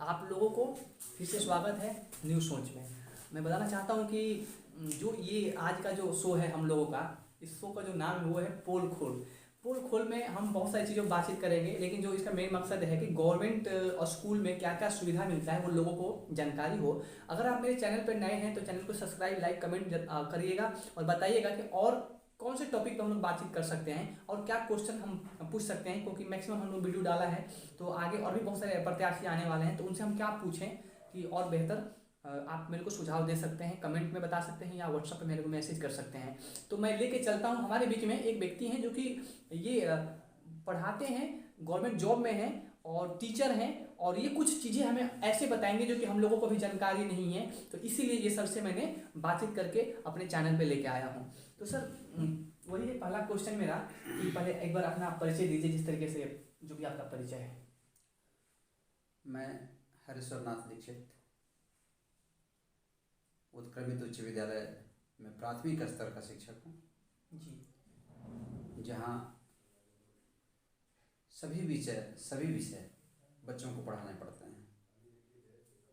आप लोगों को फिर से स्वागत है न्यू सोच में। मैं बताना चाहता हूँ कि जो ये आज का जो शो है हम लोगों का, इस शो का जो नाम है वो है पोल खोल। पोल खोल में हम बहुत सारी चीज़ों पर बातचीत करेंगे, लेकिन जो इसका मेन मकसद है कि गवर्नमेंट और स्कूल में क्या क्या सुविधा मिलता है वो लोगों को जानकारी हो। अगर आप मेरे चैनल पर नए हैं तो चैनल को सब्सक्राइब, लाइक, कमेंट करिएगा और बताइएगा कि और कौन से टॉपिक पर हम लोग बातचीत कर सकते हैं और क्या क्वेश्चन हम पूछ सकते हैं, क्योंकि मैक्सिमम हम लोग वीडियो डाला है तो आगे और भी बहुत सारे प्रत्याशी आने वाले हैं, तो उनसे हम क्या पूछें कि और बेहतर। आप मेरे को सुझाव दे सकते हैं, कमेंट में बता सकते हैं या व्हाट्सएप पे मेरे को मैसेज कर सकते हैं। तो मैं लेके चलता हूँ, हमारे बीच में एक व्यक्ति हैं जो कि ये पढ़ाते हैं, गवर्नमेंट जॉब में हैं और टीचर हैं, और ये कुछ चीज़ें हमें ऐसे बताएंगे जो कि हम लोगों को भी जानकारी नहीं है, तो इसीलिए ये सर से मैंने बातचीत करके अपने चैनल पे लेके आया हूँ। तो सर वही है पहला क्वेश्चन मेरा कि पहले एक बार अपना परिचय दीजिए, जिस तरीके से जो भी आपका परिचय है। मैं हरीश्वर नाथ दीक्षित उत्क्रमित उच्च विद्यालय में प्राथमिक स्तर का शिक्षक हूँ जी। जहाँ सभी विषय बच्चों को पढ़ाने पड़ते हैं।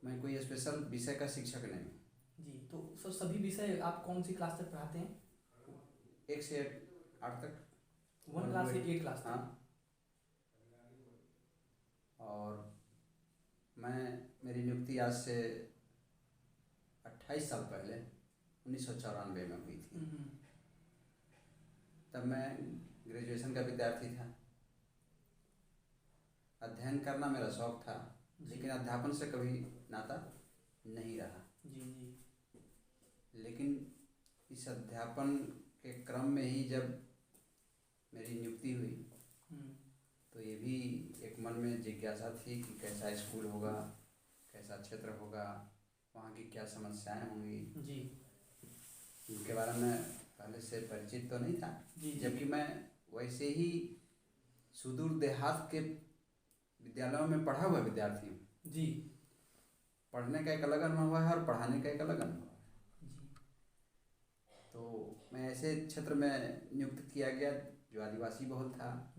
मैं कोई स्पेशल विषय का शिक्षक नहीं हूँ। जी, तो सर सभी विषय आप कौन सी क्लास तक पढ़ाते हैं? 1 से 8 तक। 1 क्लास से 8 क्लास तक। हाँ। और मेरी नियुक्ति आज से 28 साल पहले 1994 में हुई थी। तब मैं ग्रेजुएशन का विद्यार्थी था। अध्ययन करना मेरा शौक था, लेकिन अध्यापन से कभी नाता नहीं रहा। जी जी। लेकिन इस अध्यापन के क्रम में ही जब मेरी नियुक्ति हुई तो ये भी एक मन में जिज्ञासा थी कि कैसा स्कूल होगा, कैसा क्षेत्र होगा, वहाँ की क्या समस्याएं होंगी जी। इनके बारे में पहले से परिचित तो नहीं था। जबकि मैं वैसे ही सुदूर देहात के विद्यालयों में पढ़ा हुआ विद्यार्थी हूँ जी। पढ़ने का एक अलग अनुभव है और पढ़ाने का एक अलग अनुभव है। जी। तो मैं ऐसे क्षेत्र में नियुक्त किया गया जो आदिवासी बहुल था,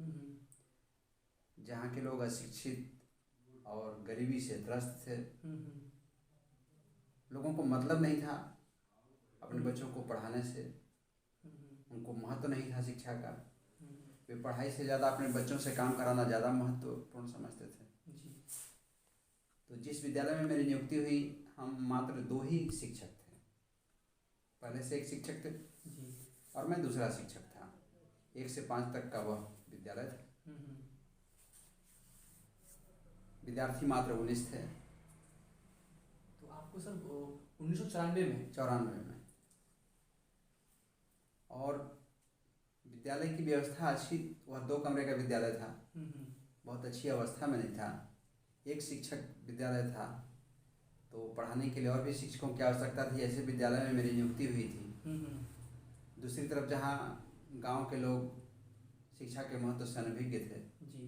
जहाँ के लोग अशिक्षित और गरीबी से त्रस्त थे। लोगों को मतलब नहीं था अपने बच्चों को पढ़ाने से, उनको महत्व नहीं था शिक्षा का। वे पढ़ाई से ज़्यादा अपने बच्चों से काम कराना ज़्यादा महत्वपूर्ण समझते थे। जी। तो जिस विद्यालय में मेरी नियुक्ति हुई, हम मात्र 2 ही शिक्षक थे। पहले से एक शिक्षक थे जी। और मैं दूसरा शिक्षक था। 1 से 5 तक का वह विद्यालय था। विद्यार्थी मात्र 19 थे। तो आपको सर 1994 में 94 में। और विद्यालय की व्यवस्था अच्छी, वह 2 कमरे का विद्यालय था, बहुत अच्छी अवस्था में नहीं था। एक शिक्षक विद्यालय था, तो पढ़ाने के लिए और भी शिक्षकों की आवश्यकता थी। ऐसे विद्यालय में मेरी नियुक्ति हुई थी। दूसरी तरफ जहाँ गांव के लोग शिक्षा के महत्व से अनभिज्ञ थे जी,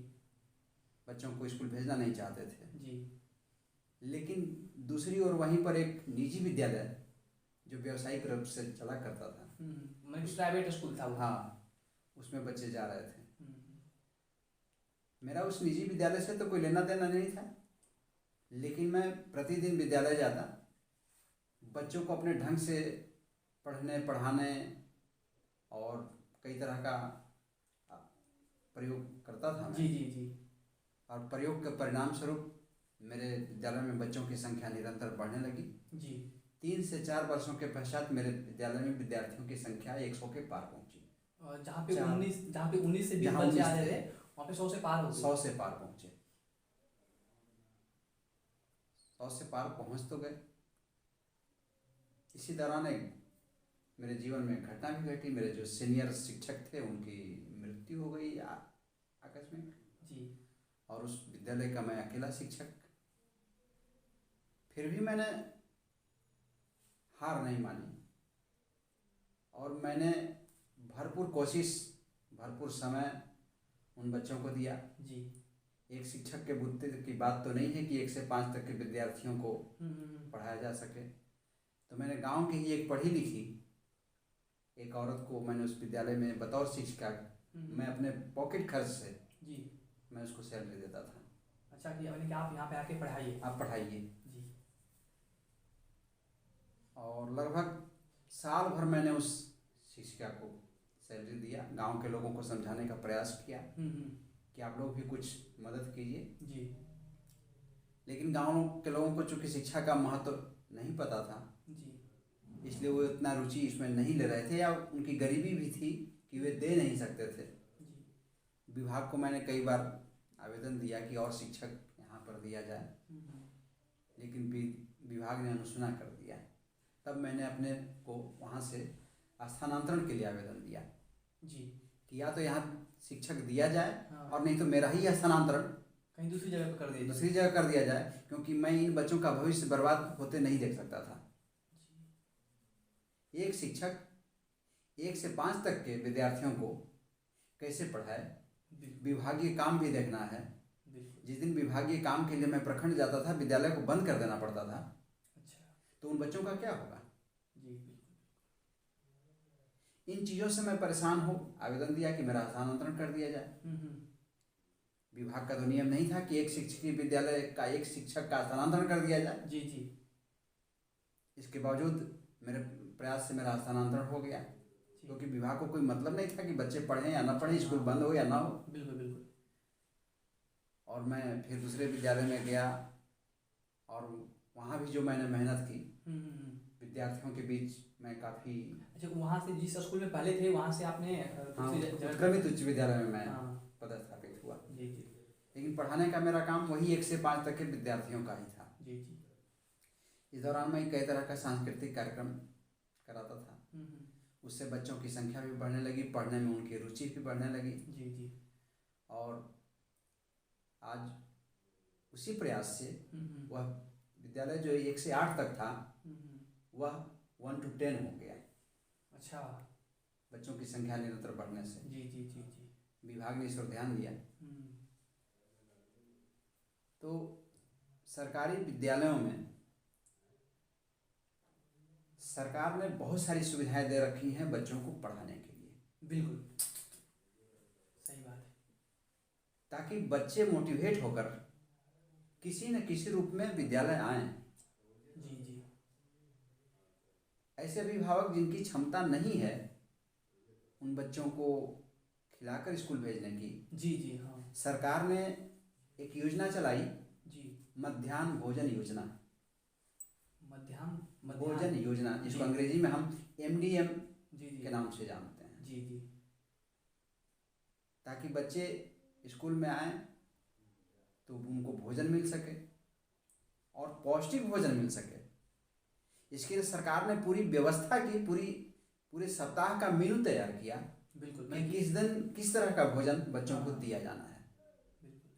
बच्चों को स्कूल भेजना नहीं चाहते थे जी। लेकिन दूसरी ओर वहीं पर एक निजी विद्यालय जो व्यावसायिक रूप से चला करता था, मतलब प्राइवेट स्कूल था वो। हाँ, उसमें बच्चे जा रहे थे। मेरा उस निजी विद्यालय से तो कोई लेना देना नहीं था, लेकिन मैं प्रतिदिन विद्यालय जाता, बच्चों को अपने ढंग से पढ़ाने और कई तरह का प्रयोग करता था मैं। जी जी जी। और प्रयोग के परिणाम स्वरूप मेरे विद्यालय में बच्चों की संख्या निरंतर बढ़ने लगी जी। 3 से 4 वर्षों के पश्चात मेरे विद्यालय में विद्यार्थियों की संख्या 100 के पार पहुंची। जहाँ पे 19 से 20 बच्चे आ रहे थे, वहाँ पे 100 से पार हो गए। 100 से पार पहुंचे। 100 से पार पहुंच तो गए। इसी दौरान एक मेरे जीवन में घटना भी घटी। मेरे जो सीनियर शिक्षक थे उनकी मृत्यु हो गई आकस्मिक जी। और उस विद्यालय का मैं अकेला शिक्षक। फिर भी मैंने हार नहीं मानी और मैंने भरपूर कोशिश, भरपूर समय उन बच्चों को दिया। जी। एक शिक्षक के बुत्ते की बात तो नहीं है कि 1 से 5 तक के विद्यार्थियों को पढ़ाया जा सके। तो मैंने गांव की ही एक पढ़ी लिखी एक औरत को मैंने उस विद्यालय में बतौर शिक्षिका मैं अपने पॉकेट खर्च से जी मैं उसको सैलरी देता था। अच्छा, कि यानी कि आप यहाँ पे आके पढ़ाइए। आप पढ़ाइए। जी। और लगभग साल भर मैंने उस शिक्षिका को सैलरी दिया, गांव के लोगों को समझाने का प्रयास किया कि आप लोग भी कुछ मदद कीजिए। जी। लेकिन गांव के लोगों को चूँकि शिक्षा का महत्व नहीं पता था, जी। इसलिए वो इतना रुचि इसमें नहीं ले रहे थे, या उनकी गरीबी भी थी कि वे दे नहीं सकते थे। जी। विभाग को मैंने कई बार आवेदन दिया कि और शिक्षक यहाँ पर दिया जाए, लेकिन विभाग ने अनसुना कर दिया। तब मैंने अपने को वहाँ से स्थानांतरण के लिए आवेदन दिया। जी। कि या तो यहाँ शिक्षक दिया जाए, हाँ। और नहीं तो मेरा ही स्थानांतरण कहीं दूसरी जगह पर कर दिया, दूसरी जगह कर दिया जाए, क्योंकि मैं इन बच्चों का भविष्य बर्बाद होते नहीं देख सकता था। एक शिक्षक 1 से 5 तक के विद्यार्थियों को कैसे पढ़ाए, विभागीय काम भी देखना है। जिस दिन विभागीय काम के लिए मैं प्रखंड जाता था, विद्यालय को बंद कर देना पड़ता था। अच्छा। तो उन बच्चों का क्या होगा? जी। इन चीज़ों से मैं परेशान हो आवेदन दिया कि मेरा स्थानांतरण कर दिया जाए। विभाग का तो नियम नहीं था कि एक शिक्षकीय विद्यालय का एक शिक्षक का स्थानांतरण कर दिया जाए। जी। जी। इसके बावजूद मेरे प्रयास से मेरा स्थानांतरण हो गया, क्योंकि विभाग को कोई मतलब नहीं था कि बच्चे पढ़ें या ना पढ़ें, स्कूल बंद हो या ना हो। बिल्कुल बिल्कुल। और मैं फिर दूसरे विद्यालय में गया, और वहाँ भी जो मैंने मेहनत की विद्यार्थियों के बीच मैं काफ़ी। अच्छा, वहाँ से जिस स्कूल में पहले थे वहाँ से आपने उत्क्रमित उच्च विद्यालय में मैं पदस्थापित हुआ। जी। जी। लेकिन पढ़ाने का मेरा काम वही 1 से 5 तक के विद्यार्थियों का ही था। जी। जी। इस दौरान मैं कई तरह का सांस्कृतिक कार्यक्रम कराता था। उससे बच्चों की संख्या भी बढ़ने लगी, पढ़ने में उनकी रुचि भी बढ़ने लगी। जी। जी। और आज उसी प्रयास से वह विद्यालय जो 1 से 8 तक था, वह 1 to 10 हो गया। अच्छा। बच्चों की संख्या निरंतर बढ़ने से। जी। जी। जी। जी। विभाग ने इस पर ध्यान दिया। तो सरकारी विद्यालयों में सरकार ने बहुत सारी सुविधाएं दे रखी हैं बच्चों को पढ़ाने के लिए। बिल्कुल सही बात है। ताकि बच्चे मोटिवेट होकर किसी न किसी रूप में विद्यालय आएं। जी। जी। ऐसे अभिभावक जिनकी क्षमता नहीं है उन बच्चों को खिलाकर स्कूल भेजने की, जी। जी। हाँ। सरकार ने एक योजना चलाई। जी। मध्याह्न भोजन योजना। मध्याह्न भोजन योजना, जिसको अंग्रेजी में हम MDM के नाम से जानते हैं। जी। जी। ताकि बच्चे स्कूल में आए तो उनको भोजन मिल सके और पौष्टिक भोजन मिल सके। इसके लिए सरकार ने पूरी व्यवस्था की, पूरे सप्ताह का मेनू तैयार किया। बिल्कुल। मैं किस दिन किस तरह का भोजन बच्चों को दिया जाना है। बिल्कुल।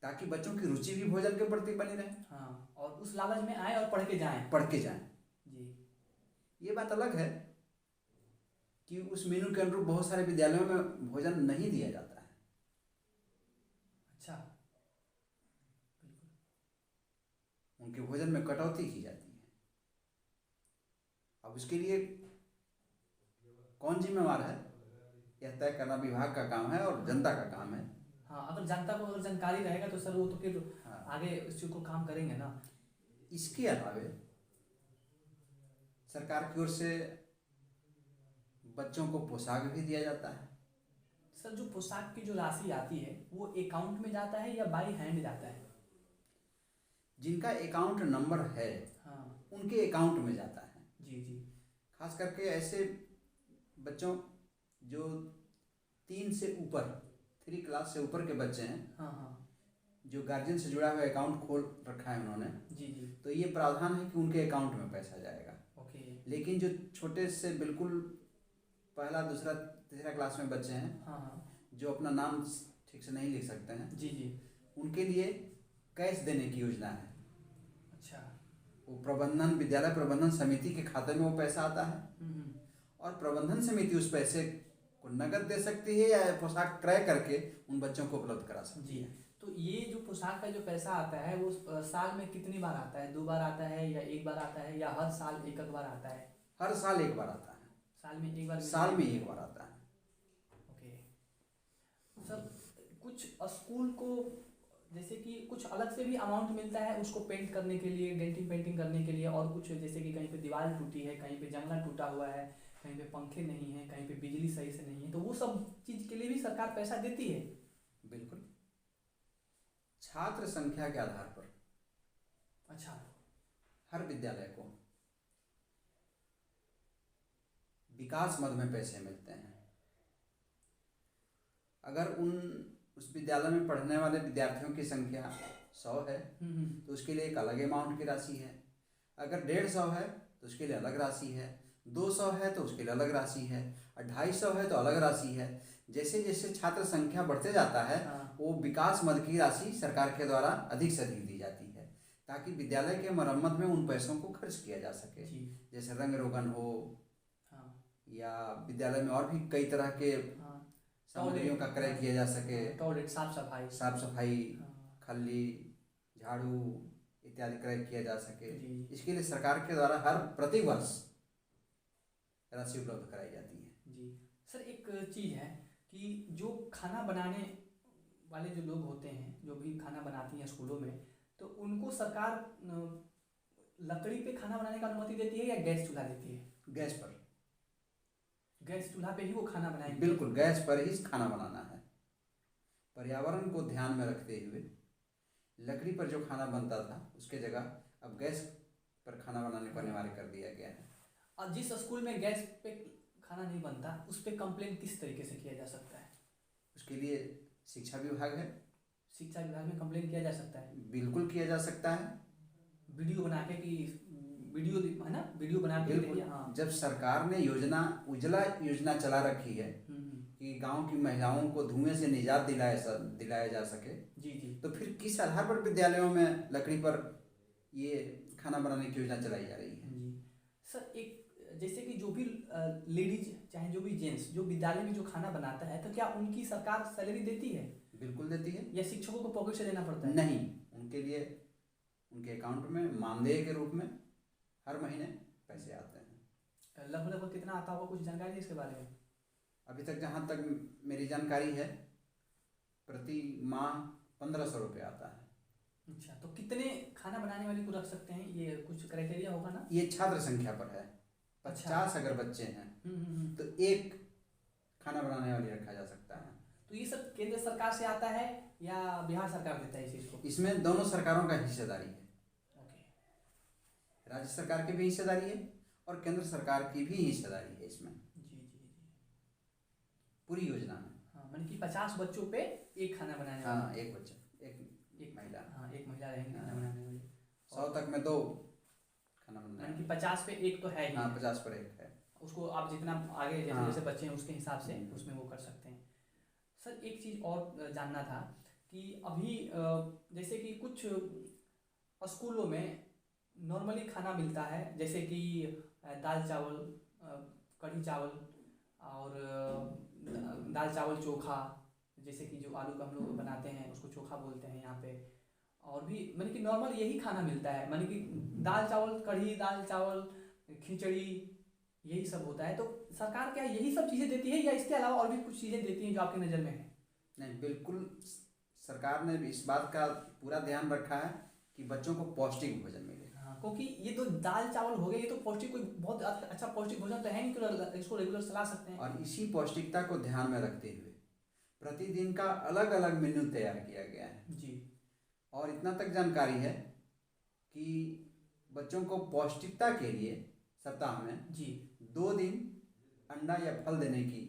ताकि बच्चों की रुचि भी भोजन के प्रति बनी रहे। हाँ, और उस लालच में आए और पढ़ के जाएं। जी। ये बात अलग है कि उस मेनू के अनुरूप बहुत सारे विद्यालयों में भोजन नहीं दिया जाता है। अच्छा। बिल्कुल। उनके भोजन में कटौती की जाती है। अब उसके लिए कौन जिम्मेवार है, यह तय करना विभाग का काम है और जनता का काम है। हाँ, अगर जनता को अगर जानकारी रहेगा तो सर वो तो फिर आगे इस चीज़ को काम करेंगे ना। इसके अलावे सरकार की ओर से बच्चों को पोशाक भी दिया जाता है। सर, जो पोशाक की जो राशि आती है वो अकाउंट में जाता है या बाई हैंड जाता है? जिनका अकाउंट नंबर है, हाँ, उनके अकाउंट में जाता है। जी। जी। खास करके ऐसे बच्चों जो 3 से ऊपर 3 क्लास से ऊपर के बच्चे हैं। हाँ। जो गार्जियन से जुड़ा हुआ अकाउंट खोल रखा है उन्होंने। जी। जी। तो ये प्रावधान है कि उनके अकाउंट में पैसा जाएगा। ओके। लेकिन जो छोटे से बिल्कुल पहला, दूसरा, तीसरा क्लास में बच्चे हैं, हाँ, जो अपना नाम ठीक से नहीं लिख सकते हैं, जी। जी। उनके लिए कैश देने की योजना है। अच्छा। वो विद्यालय प्रबंधन समिति के खाते में वो पैसा आता है और प्रबंधन समिति उस पैसे को नकद दे सकती है या पोशाक क्रय करके उन बच्चों को उपलब्ध करा सकती है। तो ये जो पोशाक का जो पैसा आता है वो साल में कितनी बार आता है? 2 बार आता है या 1 बार आता है या हर साल एक बार आता है? हर साल 1 बार आता है। साल में एक बार आता है। ओके। सर, कुछ कुछ स्कूल को जैसे कि कुछ अलग से भी अमाउंट मिलता है उसको पेंट करने के लिए, डेंटिंग पेंटिंग करने के लिए, और कुछ जैसे कि कहीं पे दीवार टूटी है, कहीं पे जंगला टूटा हुआ है, कहीं पे पंखे नहीं है, कहीं पे बिजली सही से नहीं है, तो वो सब चीज़ के लिए भी सरकार पैसा देती है? बिल्कुल, छात्र संख्या के आधार पर अच्छा। हर विद्यालय को विकास मद में पैसे मिलते हैं। अगर उस विद्यालय में पढ़ने वाले विद्यार्थियों की संख्या 100 है तो उसके लिए एक अलग अमाउंट की राशि है। अगर 150 है तो उसके लिए अलग राशि है, 200 है तो उसके लिए अलग राशि है, 250 है तो अलग राशि है। जैसे जैसे छात्र संख्या बढ़ते जाता है वो विकास मद की राशि सरकार के द्वारा अधिक से अधिक दी जाती है ताकि विद्यालय के मरम्मत में उन पैसों को खर्च किया जा सके। जैसे रंग रोगन हो या विद्यालय में और भी कई तरह के सामग्रियों का क्रय किया जा सके, टॉयलेट साफ सफाई, खल्ली, झाड़ू इत्यादि क्रय किया जा सके। इसके लिए सरकार के द्वारा हर प्रति वर्ष राशि उपलब्ध कराई जाती है। जी सर, एक चीज़ है कि जो खाना बनाने वाले जो लोग होते हैं, जो भी खाना बनाती हैं स्कूलों में, तो उनको सरकार लकड़ी पे खाना बनाने का अनुमति देती है या गैस चूल्हा देती है? गैस पर, गैस चूल्हा पे ही वो खाना बनाएंगे? बिल्कुल, गैस पर ही खाना बनाना है। पर्यावरण को ध्यान में रखते हुए लकड़ी पर जो खाना बनता था उसके जगह अब गैस पर खाना बनाने को अनिवार्य कर दिया गया है। और जिस स्कूल में गैस पे खाना नहीं बनता उस पर कंप्लेन किस तरीके से किया जा सकता है? उसके लिए शिक्षा विभाग है। शिक्षा विभाग में कंप्लेन किया जा सकता है? बिल्कुल किया जा सकता है। वीडियो बना के कि वीडियो है ना, वीडियो बना के बिल्कुल। जब सरकार ने उज्ज्वला योजना चला रखी है कि गांव की महिलाओं को धुएं से निजात दिलाया जा सके, जी, तो फिर किस आधार पर विद्यालयों में लकड़ी पर ये खाना बनाने की योजना चलाई जा रही है? जी सर, एक जैसे कि जो भी लेडीज चाहे जो भी जेंट्स जो विद्यालय में जो खाना बनाता है, तो क्या उनकी सरकार सैलरी देती है? बिल्कुल देती है। या शिक्षकों को पॉकेट से देना पड़ता है? नहीं, उनके लिए उनके अकाउंट में मानदेय के रूप में हर महीने पैसे आते हैं। लगभग कितना आता होगा, कुछ जानकारी है इसके बारे में? अभी तक जहाँ तक मेरी जानकारी है प्रति माह 1500 रुपये आता है। अच्छा, तो कितने खाना बनाने वाले को रख सकते हैं, ये कुछ क्राइटेरिया होगा ना? ये छात्र संख्या पर है। 50 अगर बच्चे हैं तो एक खाना बनाने वाली रखा जा सकता है। तो ये सब केंद्र सरकार से आता है या बिहार सरकार देता है इस चीज़ को? इसमें दोनों सरकारों का हिस्सेदारी है। राज्य सरकार की भी हिस्सेदारी है और केंद्र सरकार की भी हिस्सेदारी है इसमें। जी पूरी योजना में। हाँ, मतलब कि 50 बच्चों पे एक खाना बनाने वाला। हाँ, एक बच्चा, एक महिला। हाँ, एक महिला रहेंगी खाना बनाने वाली। 100 तक में 2 खाना बनाने वाली। 50 पे एक तो है ही। हाँ, 50 पर एक है। उसको आप जितना आगे जैसे बच्चे हैं उसके हिसाब से उसमें वो कर सकते हैं। सर, एक चीज़ और जानना था कि अभी जैसे कि कुछ स्कूलों में नॉर्मली खाना मिलता है, जैसे कि दाल चावल, कढ़ी चावल और दाल चावल चोखा, जैसे कि जो आलू का हम लोग बनाते हैं उसको चोखा बोलते हैं यहाँ पे, और भी मतलब कि नॉर्मल यही खाना मिलता है, मतलब कि दाल चावल कढ़ी, दाल चावल खिचड़ी, यही सब होता है। तो सरकार क्या यही सब चीज़ें देती है या इसके अलावा और भी कुछ चीज़ें देती हैं जो आपकी नज़र में है? नहीं, बिल्कुल सरकार ने इस बात का पूरा ध्यान रखा है कि बच्चों को पौष्टिक भोजन मिले। हाँ, क्योंकि ये तो दाल चावल हो गए, ये तो पौष्टिक, कोई बहुत अच्छा पौष्टिक भोजन तो है नहीं कि इसको रेगुलर चला सकते हैं। और इसी पौष्टिकता को ध्यान में रखते हुए प्रतिदिन का अलग अलग मेन्यू तैयार किया गया है। जी। और इतना तक जानकारी है कि बच्चों को पौष्टिकता के लिए सप्ताह में 2 दिन अंडा या फल देने की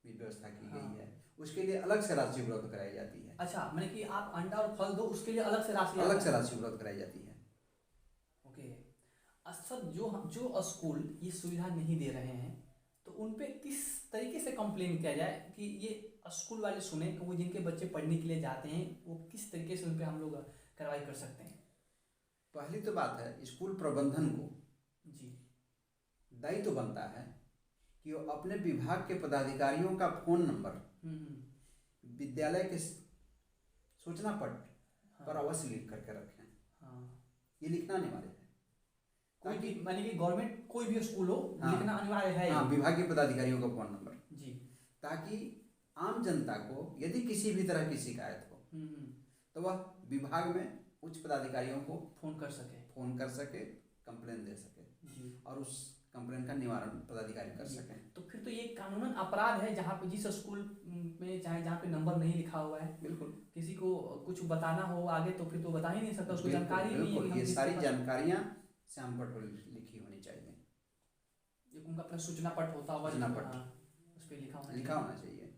भी व्यवस्था की गई है। उसके लिए अलग से राशि उपलब्ध कराई जाती है। अच्छा, मतलब कि आप अंडा और फल दो, उसके लिए अलग से राशि उपलब्ध कराई जाती है। ओके। सर, जो स्कूल ये सुविधा नहीं दे रहे हैं तो उन पे किस तरीके से कंप्लेन किया जाए कि ये स्कूल वाले सुने कि वो जिनके बच्चे पढ़ने के लिए जाते हैं वो किस तरीके से उन पे हम लोग कार्रवाई कर सकते हैं? पहली तो बात है, स्कूल प्रबंधन को दायित्व बनता है कि वो अपने विभाग के पदाधिकारियों का फोन नंबर विद्यालय के सूचना पट पर अवश्य लिख करके रखें। ये लिखना अनिवार्य है। कोई माने कि गवर्नमेंट कोई भी स्कूल हो लिखना अनिवार्य है। हाँ, विभागीय पदाधिकारियों का फोन नंबर, जी, ताकि आम जनता को यदि किसी भी तरह की शिकायत हो तो वह विभाग में उच्च पदाधिकारियों को फोन कर सके, कंप्लेन दे सके जी, और उस कंप्लेन का निवारण पदाधिकारी कर सके। तो फिर तो ये कानूनन अपराध है जहाँ पे जिस स्कूल में चाहे जहाँ पे नंबर नहीं लिखा हुआ है, बिल्कुल किसी को कुछ बताना हो आगे तो फिर तो बता ही नहीं सकता, उसको जानकारी नहीं है बिल्कुल, कि हम ये किसके सारी पास- जानकारियां श्याम पट पर लिखी होनी चाहिए। एक उनका अपना सूचना पट होता होगा, सूचना पट। हाँ, उस पर लिखा होना चाहिए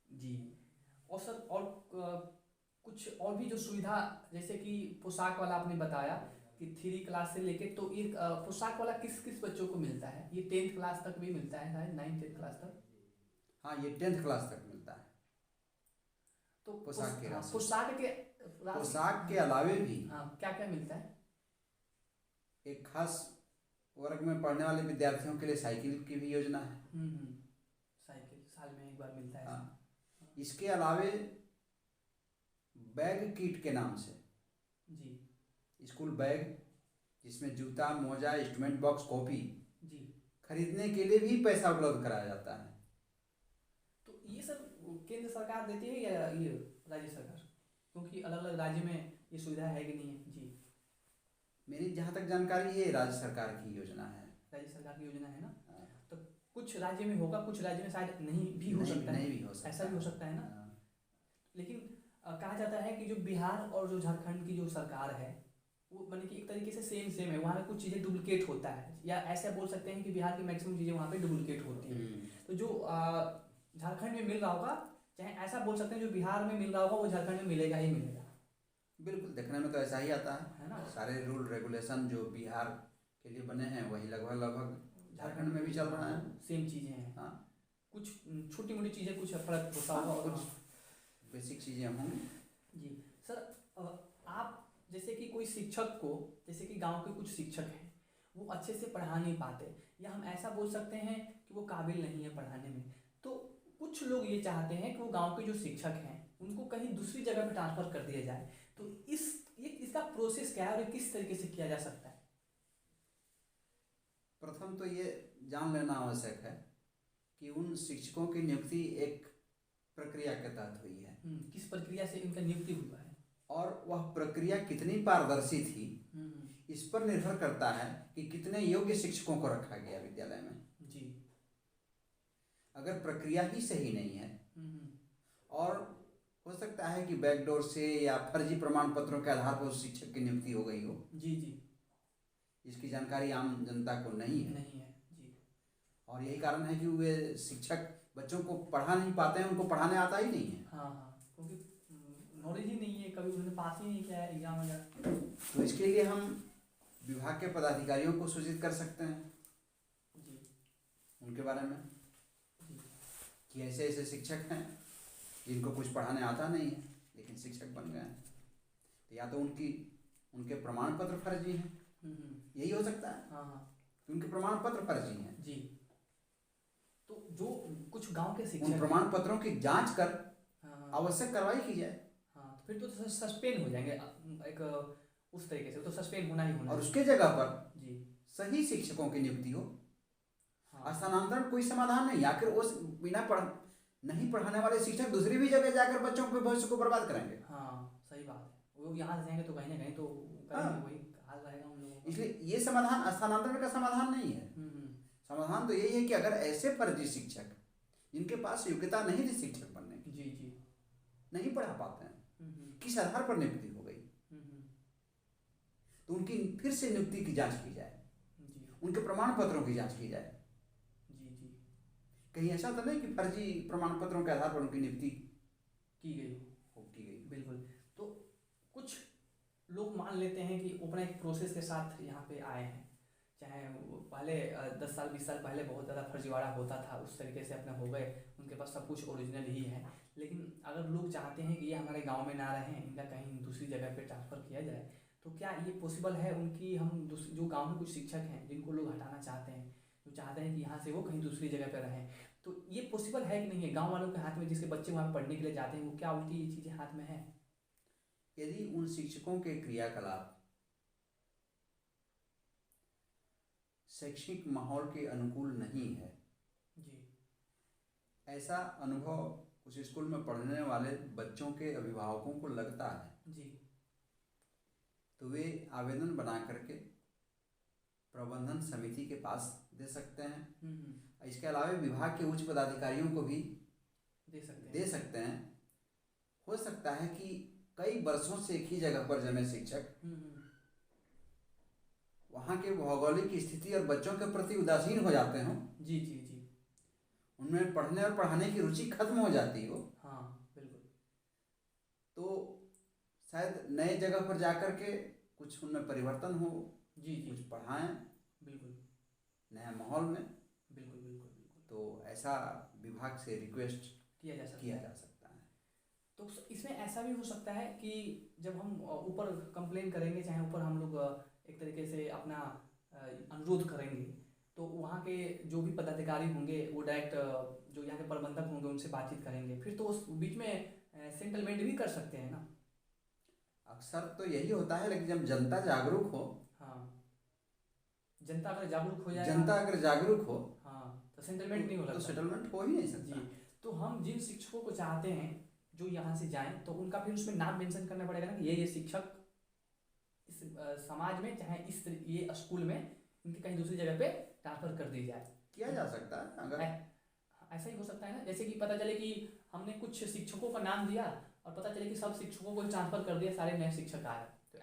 जी। और सर और कुछ और भी जो सुविधा, जैसे कि पोशाक वाला आपने बताया कि 3 क्लास से लेके, तो ये पोशाक वाला किस किस बच्चों को मिलता है? ये 10th क्लास तक भी मिलता है शायद, 9th क्लास तक? हाँ, ये 10th क्लास तक मिलता है। तो पोशाक के पोशाक के अलावे भी हाँ क्या क्या मिलता है? एक खास वर्ग में पढ़ने वाले विद्यार्थियों के लिए साइकिल की भी योजना है। साइकिल साल में एक बार मिलता है। हाँ, इसके अलावे बैग किट के नाम से जी, स्कूल बैग जिसमें जूता, मोजा, इंस्ट्रूमेंट बॉक्स, कॉपी जी, खरीदने के लिए भी पैसा उपलब्ध कराया जाता है। तो ये सब केंद्र सरकार देती है या ये राज्य सरकार? क्योंकि अलग अलग राज्य में ये सुविधा है कि नहीं है? जी, मेरी जहाँ तक जानकारी है राज्य सरकार की योजना है। राज्य सरकार की योजना है ना? तो कुछ राज्य में होगा, कुछ राज्य में शायद नहीं भी हो सकता है, नहीं भी हो सकता, ऐसा भी हो सकता है ना? लेकिन कहा जाता है कि जो बिहार और जो झारखंड की जो सरकार है वो माने कि एक तरीके से सेम है, वहाँ पे कुछ चीज़ें डुप्लीकेट होता है, या ऐसा बोल सकते हैं कि बिहार की मैक्सिमम चीज़ें वहाँ पे डुप्लीकेट होती है। तो जो झारखंड में मिल रहा होगा, चाहे ऐसा बोल सकते हैं जो बिहार में मिल रहा होगा वो झारखंड में मिलेगा ही मिलेगा। बिल्कुल, देखने में तो ऐसा ही आता है ना? सारे रूल रेगुलेशन जो बिहार के लिए बने हैं वही लगभग झारखंड में भी चल रहा है। सेम चीज़ें हैं। हाँ, कुछ छोटी मोटी चीज़ें कुछ फर्क होता होगा, कुछ बेसिक चीज़ें होंगी। जी सर, आप जैसे कि कोई शिक्षक को, जैसे कि गांव के कुछ शिक्षक हैं वो अच्छे से पढ़ा नहीं पाते, या हम ऐसा बोल सकते हैं कि वो काबिल नहीं है पढ़ाने में, तो कुछ लोग ये चाहते हैं कि वो गांव के जो शिक्षक हैं उनको कहीं दूसरी जगह पे ट्रांसफ़र कर दिया जाए, तो इसका प्रोसेस क्या है और किस तरीके से किया जा सकता है? प्रथम तो ये जान लेना आवश्यक है कि उन शिक्षकों की नियुक्ति एक प्रक्रिया के तहत हुई है। किस प्रक्रिया से इनका नियुक्ति हुआ है और वह प्रक्रिया कितनी पारदर्शी थी इस पर निर्भर करता है कि कितने योग्य शिक्षकों को रखा गया विद्यालय में। जी, अगर प्रक्रिया ही सही नहीं है और हो सकता है कि बैकडोर से या फर्जी प्रमाण पत्रों के आधार पर उस शिक्षक की नियुक्ति हो गई हो, जी जी, इसकी जानकारी आम जनता को नहीं है जी, और यही कारण है कि वे शिक्षक बच्चों को पढ़ा नहीं पाते हैं, उनको पढ़ाने आता ही नहीं है। हाँ, क्योंकि नॉलेज ही नहीं है, कभी उन्होंने पास ही नहीं किया है एग्जाम वगैरह। तो इसके लिए हम विभाग के पदाधिकारियों को सूचित कर सकते हैं जी, उनके बारे में जी, कि ऐसे ऐसे शिक्षक हैं जिनको कुछ पढ़ाने आता नहीं है लेकिन शिक्षक बन गए हैं, तो या तो उनके प्रमाण पत्र फर्जी हैं, यही हो सकता है। हाँ, उनके प्रमाण पत्र फर्जी हैं जी। तो जो कुछ गांव के शिक्षक उन प्रमाण पत्रों की जांच कर आवश्यक कार्रवाई की जाए। हाँ, तो फिर तो सस्पेंड हो जाएंगे एक उस तरीके से, तो सस्पेंड होना ही होना। और उसके जगह पर जी सही शिक्षकों की नियुक्ति हो। हाँ, स्थानांतरण कोई समाधान नहीं, आखिर उस बिना नहीं पढ़ाने वाले शिक्षक दूसरी भी जगह जाकर बच्चों के भविष्य को बर्बाद करेंगे। हाँ, सही बात है, वो यहाँ से जाएंगे तो कहीं ना कहीं तो वही हाल रहेगा उन लोगों का। इसलिए ये समाधान स्थानांतरण का समाधान नहीं है। समाधान तो यही है कि अगर ऐसे फर्जी शिक्षक जिनके पास योग्यता नहीं थी शिक्षक बनने की, जी जी, नहीं पढ़ा पाते हैं, किस आधार पर नियुक्ति हो गई, तो उनकी फिर से नियुक्ति की जांच की जाए, उनके प्रमाण पत्रों की जांच की जाए। जी जी, कहीं ऐसा तो नहीं कि फर्जी प्रमाण पत्रों के आधार पर उनकी नियुक्ति की गई। बिल्कुल। तो कुछ लोग मान लेते हैं कि अपना एक प्रोसेस के साथ यहाँ पे आए हैं, चाहे पहले 10 साल 20 साल पहले बहुत ज़्यादा फर्जीवाड़ा होता था, उस तरीके से अपने हो गए, उनके पास सब कुछ ओरिजिनल ही है। लेकिन अगर लोग चाहते हैं कि ये हमारे गांव में ना रहें, इनका कहीं दूसरी जगह पे ट्रांसफ़र किया जाए, तो क्या ये पॉसिबल है? उनकी हम जो गांव में कुछ शिक्षक हैं जिनको लोग हटाना चाहते हैं, जो चाहते हैं कि यहाँ से वो कहीं दूसरी जगह पर रहें, तो ये पॉसिबल है कि नहीं है? गाँव वालों के हाथ में, जिसके बच्चे वहाँ पढ़ने के लिए जाते हैं, वो क्या उनकी ये चीज़ें हाथ में है? यदि उन शिक्षकों के क्रियाकलाप शैक्षिक माहौल के अनुकूल नहीं है जी, ऐसा अनुभव उस स्कूल में पढ़ने वाले बच्चों के अभिभावकों को लगता है जी। तो वे आवेदन बना करके प्रबंधन समिति के पास दे सकते हैं। इसके अलावा विभाग के उच्च पदाधिकारियों को भी दे सकते हैं। हो सकता है कि कई वर्षों से एक ही जगह पर जमे शिक्षक वहाँ के भौगोलिक स्थिति और बच्चों के प्रति उदासीन हो जाते हों। जी जी जी। उनमें पढ़ने और पढ़ाने की रुचि खत्म हो जाती हो। हाँ बिल्कुल। तो शायद नए जगह पर जाकर के कुछ उनमें परिवर्तन हो। जी जी। कुछ पढ़ाएं बिल्कुल नया माहौल में। बिल्कुल बिल्कुल बिल्कुल। तो ऐसा विभाग से रिक्वेस्ट किया जा सकता है। तो इसमें ऐसा भी हो सकता है कि जब हम ऊपर कंप्लेन करेंगे, चाहे ऊपर हम लोग एक तरीके से अपना अनुरोध करेंगे, तो वहाँ के जो भी पदाधिकारी होंगे वो डायरेक्ट जो यहाँ के प्रबंधक होंगे उनसे बातचीत करेंगे, फिर तो उस बीच में सेटलमेंट भी कर सकते हैं ना। अक्सर तो यही होता है, लेकिन जब जनता जागरूक हो। हाँ, जनता अगर जागरूक हो जाए, जनता अगर जागरूक हो, हाँ, तो सेटलमेंट नहीं हो सकता। तो सेटलमेंट हो ही नहीं सकता जी। तो हम जिन शिक्षकों को चाहते हैं जो यहाँ से जाएं, तो उनका फिर उसमें नाम मेंशन करना पड़ेगा ना कि ये शिक्षक इस समाज में, चाहे इस ये स्कूल में इनके कहीं दूसरी जगह पे ट्रांसफर कर दी जाए। किया जा सकता है अगर ऐसा ही हो सकता है ना, जैसे कि पता चले कि हमने कुछ शिक्षकों का नाम दिया और पता चले कि सब शिक्षकों को ट्रांसफर कर दिया, सारे नए शिक्षक आए, तो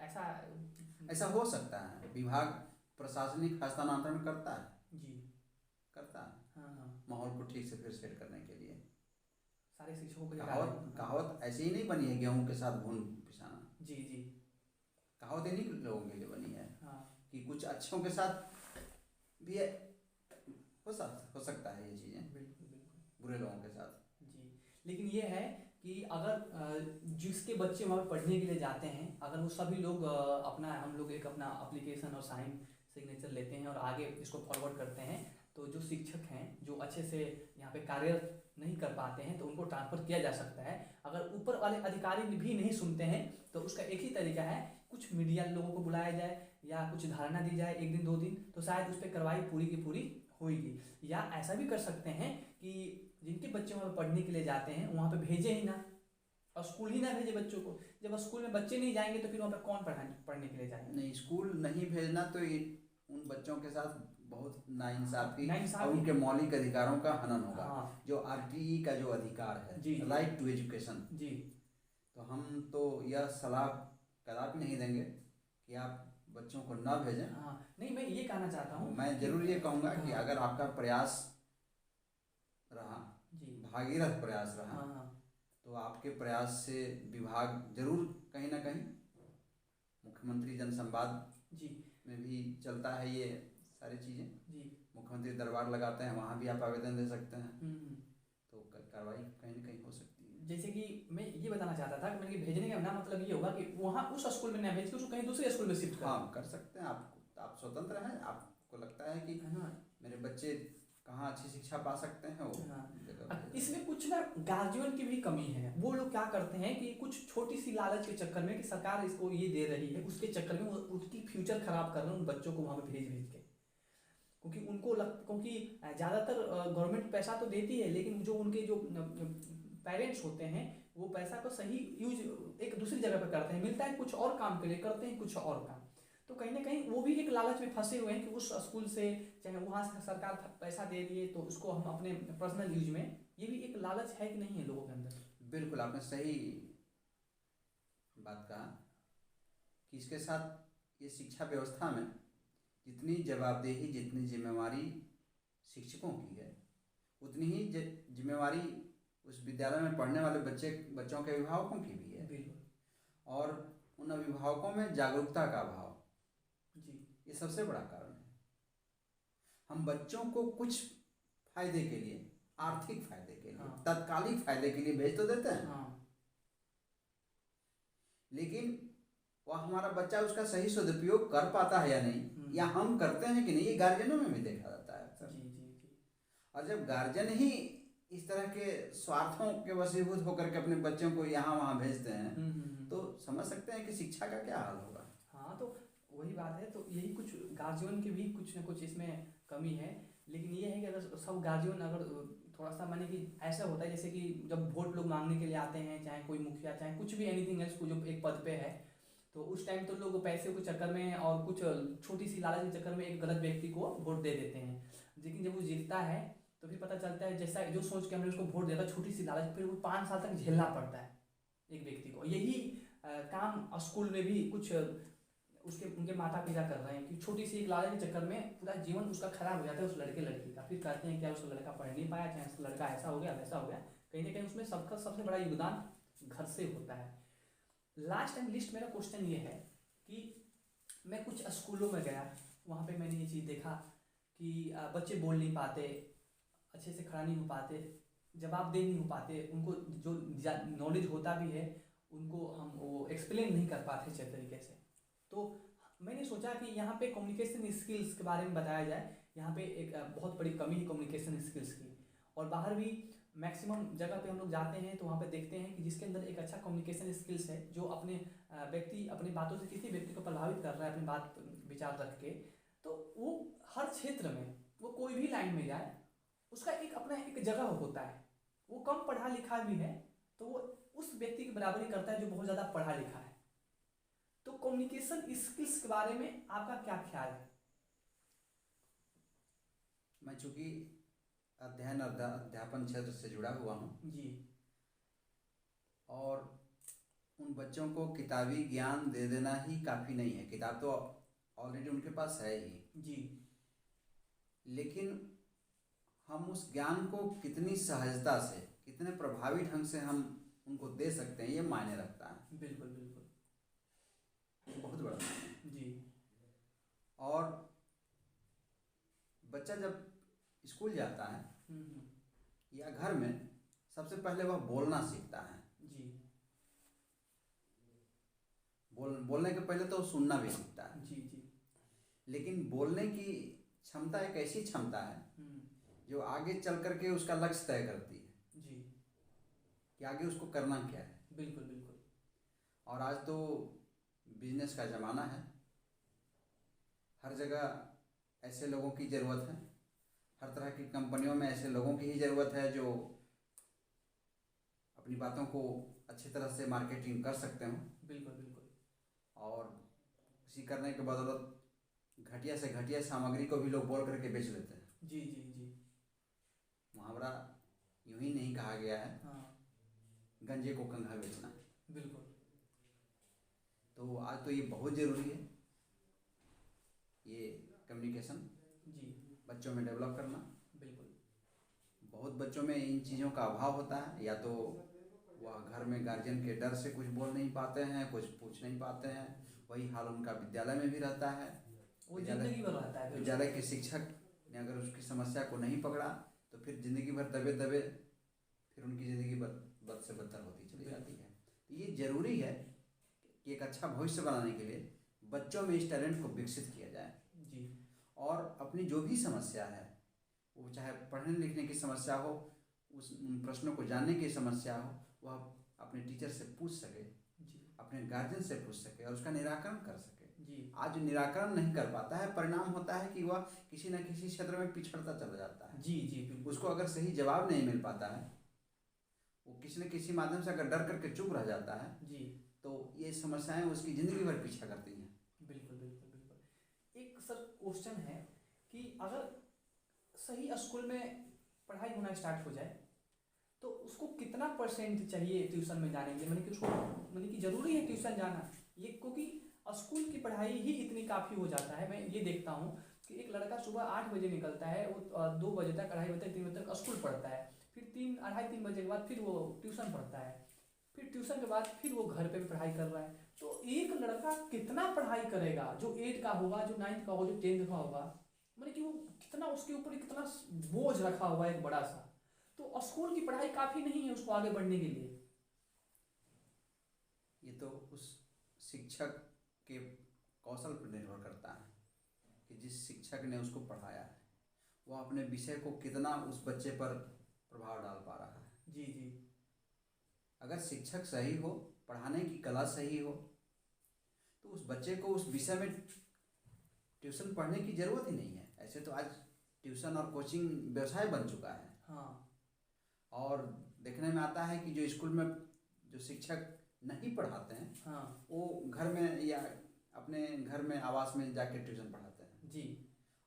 ऐसा हो सकता है। विभाग प्रशासनिक हस्तांतरण करता है। जी करता है। हाँ हाँ। माहौल को ठीक से फिर सेट करने के लिए सारे शिक्षकों को कहावत ऐसे ही नहीं बनी है, गेहूं के साथ घून पिसाना। जी जी। कहावत इन्हीं लोगों के लिए बनी है। हाँ। कि कुछ अच्छों के साथ भी हो सकता है ये चीज़ें। बिल्कुल बिल्कुल। बुरे लोगों के साथ। जी। लेकिन ये है कि अगर जिसके बच्चे वहाँ पढ़ने के लिए जाते हैं, अगर वो सभी लोग हम लोग एक अपना एप्लीकेशन और सिग्नेचर लेते हैं और आगे इसको फॉरवर्ड करते हैं, तो जो शिक्षक हैं जो अच्छे से यहाँ पे कार्यरत नहीं कर पाते हैं तो उनको ट्रांसफ़र किया जा सकता है। अगर ऊपर वाले अधिकारी भी नहीं सुनते हैं तो उसका एक ही तरीका है, कुछ मीडिया लोगों को बुलाया जाए या कुछ धारणा दी जाए 1 दिन 2 दिन, तो शायद उस पर कार्रवाई पूरी की पूरी होगी। या ऐसा भी कर सकते हैं कि जिनके बच्चे वहाँ पर पढ़ने के लिए जाते हैं वहाँ पे भेजे ही ना, और स्कूल ही ना भेजे बच्चों को। जब स्कूल में बच्चे नहीं जाएंगे तो फिर वहाँ पर कौन पढ़ने के लिए जाएंगे। नहीं, स्कूल नहीं भेजना तो उन बच्चों के साथ बहुत नाइंसाफी और उनके मौलिक अधिकारों का हनन होगा। हाँ। जो RTE का जो अधिकार है, राइट टू एजुकेशन जी, तो हम तो यह सलाह कदापि नहीं देंगे कि आप बच्चों को ना भेजें। हाँ नहीं, मैं ये कहना चाहता हूँ, मैं जरूर ये कहूँगा कि अगर आपका प्रयास रहा जी, भागीरथ प्रयास रहा, तो आपके प्रयास से विभाग जरूर कहीं ना कहीं, मुख्यमंत्री जनसंवाद जी में भी चलता है ये सारी चीज़ें जी, मुख्यमंत्री दरबार लगाते हैं, वहाँ भी आप आवेदन दे सकते हैं। तो कार्रवाई कहीं ना कहीं हो सकती है। जैसे कि मैं ये बताना चाहता था कि मैंने भेजने का ना मतलब ये होगा कि वहाँ उस स्कूल में ना भेज के उसको कहीं दूसरे स्कूल में शिफ्ट कर। हाँ, कर सकते हैं। आप स्वतंत्र हैं। आपको लगता है कि मेरे बच्चे कहाँ अच्छी शिक्षा पा सकते हैं, वो इसमें कुछ ना गार्जियन की भी कमी है। वो लोग क्या करते हैं कि कुछ छोटी सी लालच के चक्कर में कि सरकार इसको ये दे रही है, उसके चक्कर में वो उसकी फ्यूचर खराब कर रहे हैं उन बच्चों को वहाँ पे भेज के, क्योंकि ज़्यादातर गवर्नमेंट पैसा तो देती है, लेकिन जो उनके जो पेरेंट्स होते हैं वो पैसा को सही यूज एक दूसरी जगह पर करते हैं, मिलता है कुछ और काम के लिए, करते हैं कुछ और काम। तो कहीं ना कहीं वो भी एक लालच में फंसे हुए हैं कि उस स्कूल से चाहे वहाँ से सरकार पैसा दे रही है तो उसको हम अपने पर्सनल यूज में, ये भी एक लालच है कि नहीं है लोगों के अंदर। बिल्कुल, आपने सही बात कहा कि इसके साथ ये शिक्षा व्यवस्था में जितनी जवाबदेही, जितनी जिम्मेवारी शिक्षकों की है, उतनी ही जिम्मेवारी उस विद्यालय में पढ़ने वाले बच्चों के अभिभावकों की भी है। बिल्कुल। और उन अभिभावकों में जागरूकता का अभाव जी, ये सबसे बड़ा कारण है। हम बच्चों को कुछ फायदे के लिए, आर्थिक फायदे के लिए, तात्कालिक फायदे के लिए भेज तो देते हैं, लेकिन वह हमारा बच्चा उसका सही सदुपयोग कर पाता है या नहीं, या हम करते हैं कि नहीं, ये गार्जियनों में भी देखा जाता है अक्सर। जी। और जब गार्जियन ही इस तरह के स्वार्थों के वशीभूत होकर के अपने बच्चों को यहाँ वहाँ भेजते हैं, तो समझ सकते हैं कि शिक्षा का क्या हाल होगा। हाँ, तो वही बात है। तो यही कुछ गार्जियन की भी कुछ ना कुछ इसमें कमी है। लेकिन ये है कि अगर सब गार्जियन अगर थोड़ा सा माने कि ऐसा होता है जैसे कि जब वोट लोग मांगने के लिए आते हैं, चाहे कोई मुखिया, चाहे कुछ भी एनीथिंग एल्स, को जो एक पद पे है, तो उस टाइम तो लोग पैसे के चक्कर में और कुछ छोटी सी लालच के चक्कर में एक गलत व्यक्ति को वोट दे देते हैं। लेकिन जब वो जीतता है तो फिर पता चलता है जैसा जो सोच के हमने उसको वोट दिया था, छोटी सी लालच, फिर वो 5 साल तक झेलना पड़ता है एक व्यक्ति को। यही काम स्कूल में भी कुछ उसके उनके माता पिता कर रहे हैं कि छोटी सी एक लालच के चक्कर में पूरा जीवन उसका खराब हो जाता है उस लड़के लड़की का। फिर कहते हैं क्या उस लड़का पढ़ नहीं पाया, चाहे उस लड़का ऐसा हो गया वैसा हो गया, कहीं ना कहीं उसमें सबका सबसे बड़ा योगदान घर से होता है। लास्ट एंड लिस्ट मेरा क्वेश्चन ये है कि मैं कुछ स्कूलों में गया, वहाँ पे मैंने ये चीज़ देखा कि बच्चे बोल नहीं पाते, अच्छे से खड़ा नहीं हो पाते, जवाबदेह नहीं हो पाते, उनको जो नॉलेज होता भी है उनको हम वो एक्सप्लेन नहीं कर पाते अच्छे तरीके से। तो मैंने सोचा कि यहाँ पे कम्युनिकेशन स्किल्स के बारे में बताया जाए। यहाँ पे एक बहुत बड़ी कमी है कम्युनिकेशन स्किल्स की, और बाहर भी मैक्सिमम जगह पे हम लोग जाते हैं तो वहाँ पे देखते हैं कि जिसके अंदर एक अच्छा कम्युनिकेशन स्किल्स है, जो अपने व्यक्ति अपनी बातों से किसी व्यक्ति को प्रभावित कर रहा है अपनी बात विचार रख के, तो वो हर क्षेत्र में वो कोई भी लाइन में जाए उसका एक अपना एक जगह होता है। वो कम पढ़ा लिखा भी है तो वो उस व्यक्ति की बराबरी करता है जो बहुत ज़्यादा पढ़ा लिखा है। तो कम्युनिकेशन स्किल्स के बारे में आपका क्या ख्याल है? मैं चूँकि अध्ययन और अध्यापन क्षेत्र से जुड़ा हुआ हूँ जी, और उन बच्चों को किताबी ज्ञान दे देना ही काफ़ी नहीं है। किताब तो ऑलरेडी उनके पास है ही जी, लेकिन हम उस ज्ञान को कितनी सहजता से, कितने प्रभावी ढंग से हम उनको दे सकते हैं, ये मायने रखता है। बिल्कुल बिल्कुल, बहुत बड़ा मायने है। जी, और बच्चा जब स्कूल जाता है या घर में, सबसे पहले वह बोलना सीखता है। जी, बोलने के पहले तो सुनना भी सीखता है। जी, जी, लेकिन बोलने की क्षमता एक ऐसी क्षमता है जो आगे चल करके उसका लक्ष्य तय करती है जी, कि आगे उसको करना क्या है। बिल्कुल बिल्कुल, और आज तो बिजनेस का ज़माना है, हर जगह ऐसे लोगों की ज़रूरत है, हर तरह की कंपनियों में ऐसे लोगों की ही ज़रूरत है जो अपनी बातों को अच्छी तरह से मार्केटिंग कर सकते हो। बिल्कुल बिल्कुल, और इसी करने के बदौलत घटिया से घटिया सामग्री को भी लोग बोल करके बेच लेते हैं। जी, जी, जी, मुहावरा यूं ही नहीं कहा गया है, हाँ, गंजे को कंघा बेचना। बिल्कुल, तो आज तो ये बहुत ज़रूरी है, ये कम्युनिकेशन जी, बच्चों में डेवलप करना। बिल्कुल, बहुत बच्चों में इन चीज़ों का अभाव होता है, या तो वह घर में गार्जियन के डर से कुछ बोल नहीं पाते हैं, कुछ पूछ नहीं पाते हैं। वही हाल उनका विद्यालय में भी रहता है। वो जिंदगी भर रहता है। विद्यालय के शिक्षक ने अगर उसकी समस्या को नहीं पकड़ा तो फिर जिंदगी भर दबे दबे फिर उनकी ज़िंदगी बद से बदतर होती चली जाती है। तो ये ज़रूरी है कि एक अच्छा भविष्य बनाने के लिए बच्चों में इस टैलेंट को विकसित किया जाए। जी, और अपनी जो भी समस्या है, वो चाहे पढ़ने लिखने की समस्या हो, उस प्रश्नों को जानने की समस्या हो, वह अपने टीचर से पूछ सके, जी, अपने गार्जियन से पूछ सके और उसका निराकरण कर सके। जी, आज निराकरण नहीं कर पाता है, परिणाम होता है कि वह किसी न किसी क्षेत्र में पिछड़ता चला जाता है। जी, जी, बिल्कुल, उसको अगर सही जवाब नहीं मिल पाता है, वो किसी न किसी माध्यम से अगर डर करके चुप रह जाता है, जी, तो ये समस्याएं उसकी ज़िंदगी भर पीछा करती हैं। बिल्कुल बिल्कुल बिल्कुल। एक सर क्वेश्चन है कि अगर सही स्कूल में पढ़ाई होना स्टार्ट हो जाए तो उसको कितना % चाहिए ट्यूशन में जाने के लिए, मतलब कि उसको मतलब कि ज़रूरी है ट्यूशन जाना ये, क्योंकि स्कूल की पढ़ाई ही इतनी काफ़ी हो जाता है। मैं ये देखता हूँ कि एक लड़का सुबह 8 बजे निकलता है, वो 2 बजे तक, 2:30 बजे तक, 3 बजे तक स्कूल पढ़ता है, फिर 3, 2:30, 3 बजे के बाद फिर वो ट्यूशन पढ़ता है, फिर ट्यूशन के बाद फिर वो घर पे भी पढ़ाई कर रहा है। तो एक लड़का कितना पढ़ाई करेगा, जो 8 का होगा, जो 9 का होगा, जो 10 का होगा, मतलब कि वो कितना उसके ऊपर कितना बोझ रखा हुआ है एक बड़ा सा। तो स्कूल की पढ़ाई काफ़ी नहीं है उसको आगे बढ़ने के लिए। ये तो उस शिक्षक के कौशल पर निर्भर करता है कि जिस शिक्षक ने उसको पढ़ाया है वह अपने विषय को कितना उस बच्चे पर प्रभाव डाल पा रहा है। जी, जी, अगर शिक्षक सही हो, पढ़ाने की कला सही हो, तो उस बच्चे को उस विषय में ट्यूशन पढ़ने की ज़रूरत ही नहीं है। ऐसे तो आज ट्यूशन और कोचिंग व्यवसाय बन चुका है। हाँ, और देखने में आता है कि जो स्कूल में जो शिक्षक नहीं पढ़ाते हैं, हाँ वो घर में या अपने घर में आवास में जाके ट्यूशन पढ़ाते हैं जी,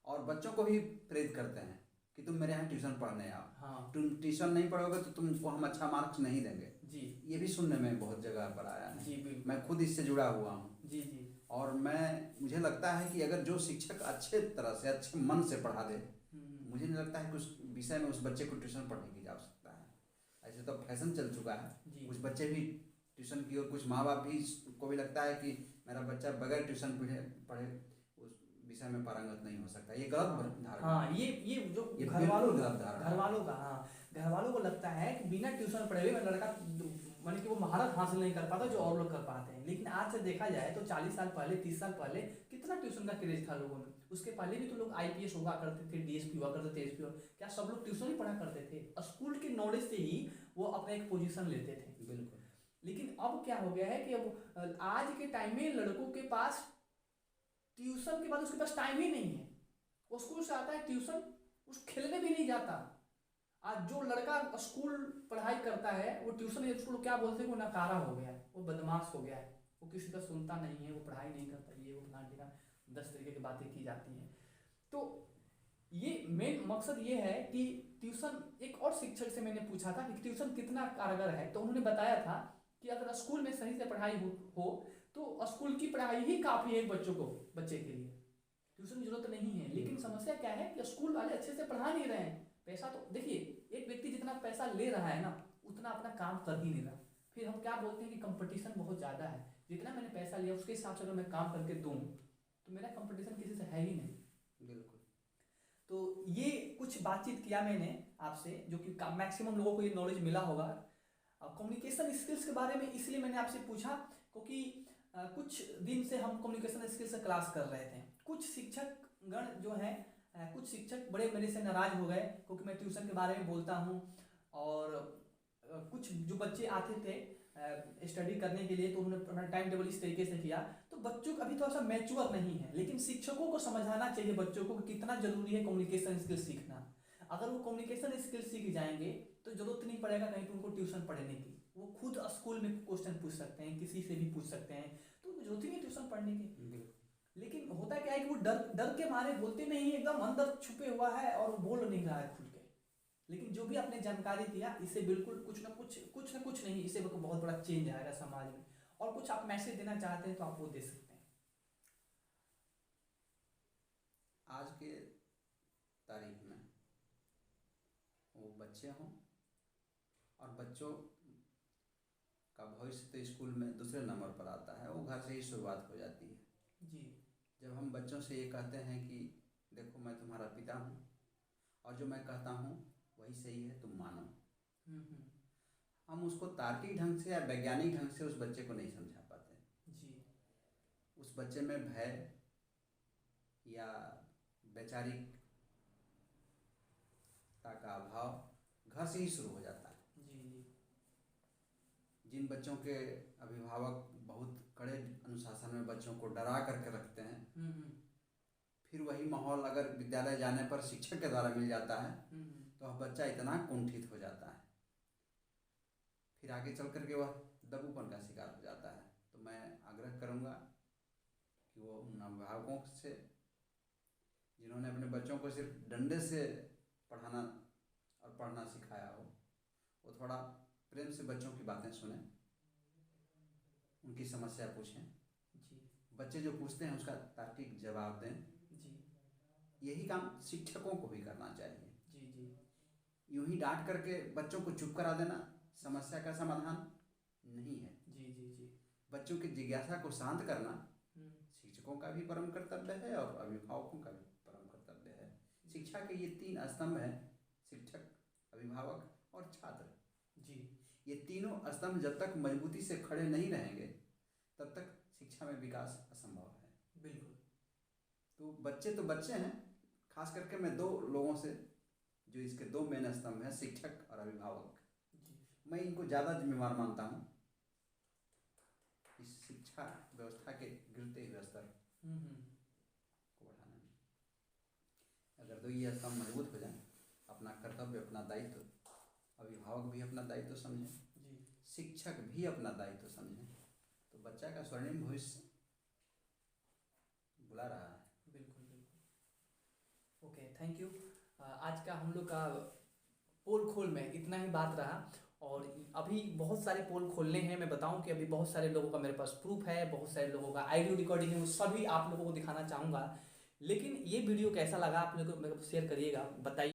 और बच्चों को भी प्रेरित करते हैं कि तुम मेरे यहाँ ट्यूशन पढ़ने आओ, हाँ तुम ट्यूशन नहीं पढ़ोगे तो तुमको हम अच्छा मार्क्स नहीं देंगे। जी ये भी सुनने में बहुत जगह पर आया है। जी, बिल्कुल, मैं खुद इससे जुड़ा हुआ हूँ जी जी, और मुझे लगता है कि अगर जो शिक्षक अच्छे तरह से अच्छे मन से पढ़ा दे, मुझे नहीं लगता है कि उस विषय में उस बच्चे को ट्यूशन पढ़ने की आवश्यकता है। ऐसे तो फैशन चल चुका है, जी कुछ बच्चे भी ट्यूशन की और कुछ माँ बाप भी को भी लगता है कि मेरा बच्चा बगैर ट्यूशन पढ़े उस विषय में पारंगत नहीं हो सकता। ये गलत धारणा। हाँ, ये जो ये घर वालों बिल्कुल गलत धारणा है। घर वालों का, हाँ, घर वालों को लगता है कि बिना ट्यूशन पढ़े हुए मेरा लड़का माने कि वो महारत हासिल नहीं कर पाता जो और लोग कर पाते हैं। लेकिन आज से देखा जाए तो 40 साल पहले, 30 साल पहले कितना ट्यूशन का क्रेज था लोगों में। उसके पहले भी तो लोग आईपीएस हुआ करते थे, डीएसपी हुआ करते थे, एसपी हुआ, क्या सब लोग ट्यूशन ही पढ़ा करते थे? स्कूल के नॉलेज से ही वो अपना एक पोजीशन लेते थे। बिल्कुल। लेकिन अब क्या हो गया है कि अब आज के टाइम में लड़कों के पास ट्यूशन के बाद उसके पास टाइम ही नहीं है। वो स्कूल से आता है ट्यूशन, उस खेलने भी नहीं जाता। आज जो लड़का स्कूल पढ़ाई करता है वो ट्यूशन, उसको क्या बोलते हैं, वो नकारा हो गया है, वो बदमाश हो गया है, वो किसी का सुनता नहीं है, वो पढ़ाई नहीं करता, ये वो फलाना 10 तरीके की बातें की जाती हैं। तो ये मेन मकसद ये है कि ट्यूशन, एक और शिक्षक से मैंने पूछा था कि ट्यूशन कितना कारगर है, तो उन्होंने बताया था कि अगर स्कूल में सही से पढ़ाई हो तो स्कूल की पढ़ाई ही काफ़ी है एक बच्चे के लिए, ट्यूशन की जरूरत नहीं है। लेकिन समस्या क्या है कि स्कूल वाले अच्छे से पढ़ा नहीं रहे हैं। पैसा तो देखिए, एक व्यक्ति जितना पैसा ले रहा है ना, उतना अपना काम कर ही नहीं रहा। फिर हम क्या बोलते हैं कि कंपटीशन बहुत ज़्यादा है, जितना मैंने पैसा लिया उसके हिसाब से अगर मैं काम करके दूँ तो मेरा कंपटीशन किसी से है ही नहीं। बिल्कुल। तो ये कुछ बातचीत किया मैंने आपसे, जो कि मैक्सिमम लोगों को ये नॉलेज मिला होगा। कम्युनिकेशन स्किल्स के बारे में इसलिए मैंने आपसे पूछा क्योंकि कुछ दिन से हम कम्युनिकेशन स्किल्स से क्लास कर रहे थे। कुछ शिक्षक गण जो हैं, कुछ शिक्षक बड़े मेरे से नाराज हो गए क्योंकि मैं ट्यूशन के बारे में बोलता हूँ। और कुछ जो बच्चे आते थे स्टडी करने के लिए, तो उन्होंने अपना टाइम टेबल इस तरीके से किया। तो बच्चों का अभी थोड़ा सा मैच्योर नहीं है, लेकिन शिक्षकों को समझाना चाहिए बच्चों को कि कितना जरूरी है कम्युनिकेशन स्किल सीखना। अगर वो कम्युनिकेशन स्किल सीख जाएंगे तो जरूरत नहीं पड़ेगा कहीं पर उनको ट्यूशन पढ़ने की। वो खुद स्कूल में क्वेश्चन पूछ सकते हैं, किसी से भी पूछ सकते हैं, तो जरूरत ही नहीं ट्यूशन पढ़ने की। लेकिन होता क्या है कि वो डर के मारे बोलते नहीं, एकदम अंदर छुपे हुआ है और बोल नहीं रहा है खुल के। लेकिन जो भी आपने जानकारी दिया, इससे बिल्कुल कुछ ना कुछ नहीं, इससे बहुत बड़ा चेंज आएगा समाज में। और कुछ आप मैसेज देना चाहते हैं तो आप वो दे सकते हैं। आज के तारीख में वो बच्चे हों और बच्चों का भविष्य तो स्कूल में दूसरे नंबर पर आता है, वो घर से ही शुरुआत हो जाती है जी। जब हम बच्चों से ये कहते हैं कि देखो मैं तुम्हारा पिता हूँ और जो मैं कहता हूँ वही सही है, तुम मानो। हम उसको तार्किक ढंग से या वैज्ञानिक ढंग से उस बच्चे को नहीं समझा पाते जी। उस बच्चे में भय या वैचारिकता का अभाव घर से ही शुरू हो जाता है। जी जी। जिन बच्चों के अभिभावक बहुत कड़े अनुशासन में बच्चों को डरा करके रखते हैं, फिर वही माहौल अगर विद्यालय जाने पर शिक्षक के द्वारा मिल जाता है तो वह बच्चा इतना कुंठित हो जाता है, फिर आगे चल करके वह दबूपन का शिकार हो जाता है। तो मैं आग्रह करूँगा कि वो उन अभिभावकों से जिन्होंने अपने बच्चों को सिर्फ डंडे से पढ़ाना और पढ़ना सिखाया हो, वो थोड़ा प्रेम से बच्चों की बातें सुनें, उनकी समस्या पूछें जी। बच्चे जो पूछते हैं उसका तार्किक जवाब दें जी। यही काम शिक्षकों को भी करना चाहिए। जी जी। यूं ही डांट करके बच्चों को चुप करा देना समस्या का समाधान नहीं है। जी जी जी। बच्चों की जिज्ञासा को शांत करना शिक्षकों का भी परम कर्तव्य है और अभिभावकों का भी परम कर्तव्य है। शिक्षा के ये 3 स्तंभ हैं, शिक्षक, अभिभावक और छात्र। जी। ये तीनों स्तंभ जब तक मजबूती से खड़े नहीं रहेंगे तब तक शिक्षा में विकास असंभव है। बिल्कुल। तो बच्चे हैं, खास करके मैं 2 लोगों से जो इसके 2 मेन स्तंभ हैं, शिक्षक और अभिभावक, मैं इनको ज़्यादा जिम्मेवार मानता हूँ इस शिक्षा व्यवस्था के गिरते हुए स्तर को बढ़ाने में। अगर 2 ये स्तंभ मजबूत हो जाएं, अपना कर्तव्य अपना दायित्व अभिभावक भी अपना दायित्व समझें, जी शिक्षक भी अपना दायित्व समझें, तो बच्चा का स्वर्णिम भविष्य बुला रहा है। बिल्कुल बिल्कुल। Okay, thank you. आज का हम लोग का पोल खोल में इतना ही बात रहा, और अभी बहुत सारे पोल खोलने हैं। मैं बताऊं कि अभी बहुत सारे लोगों का मेरे पास प्रूफ है, बहुत सारे लोगों का ऑडियो रिकॉर्डिंग है, वो सभी आप लोगों को दिखाना चाहूँगा। लेकिन ये वीडियो कैसा लगा आप लोगों को मेरे को शेयर करिएगा, बताइए।